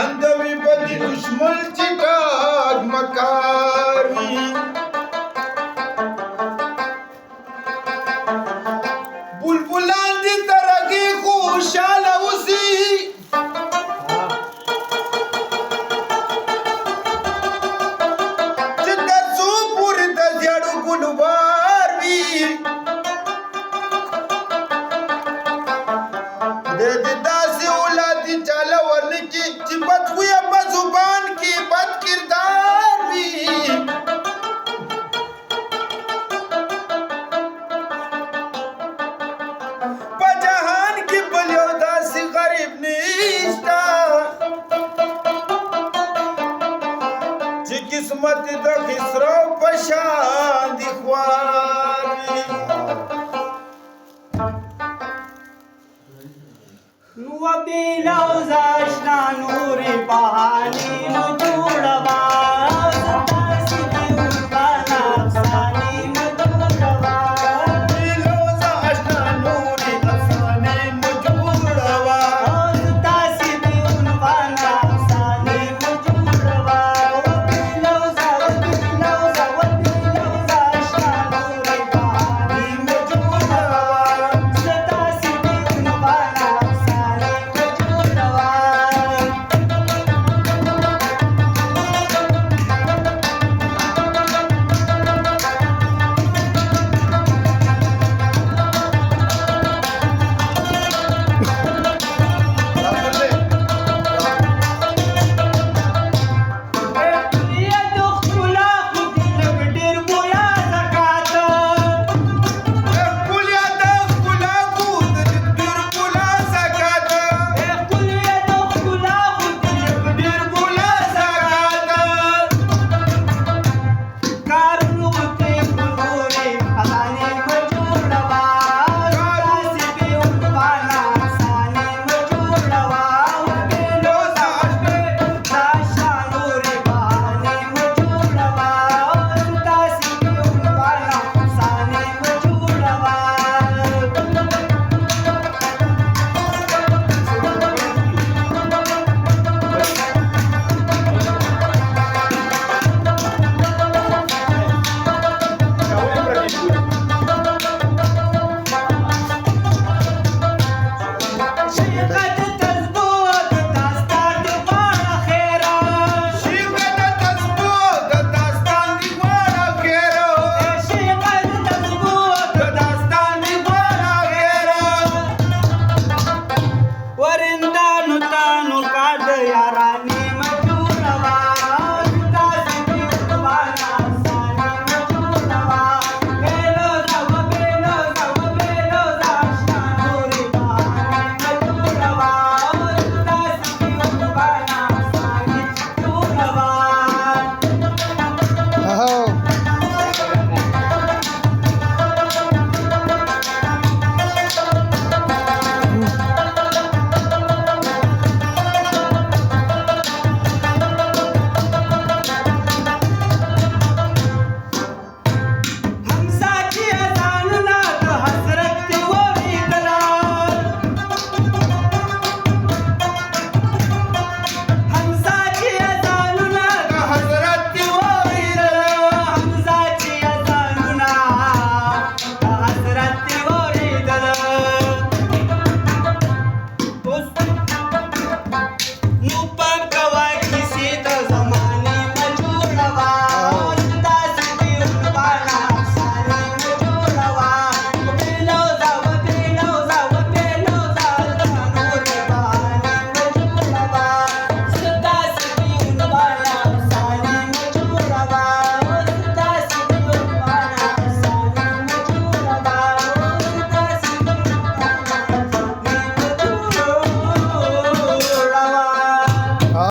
अंधविपदी दुश्मनची टाक मकारी बुलबुलांची तरगी खुशाल उसी चित्तसू पुरित जडू गुलबारवी देदासी औलादी चालवन की चिपत हुआ बजुबान की बद किरदार भी बजहान की बलियोदासी गरीब निष्ठा जी किस्मत द खिसरो पशान दिखवारी وبلوز اشنا نوري بهاني مجوړوا ستاسي دی وربانا افساني مجوړوا بلوز اشنا نوري افساني مجوړوا ستاسي دی وربانا افساني مجوړوا وبلوز اشنا نوري بهاني مجوړوا ستاسي دی وربانا यारा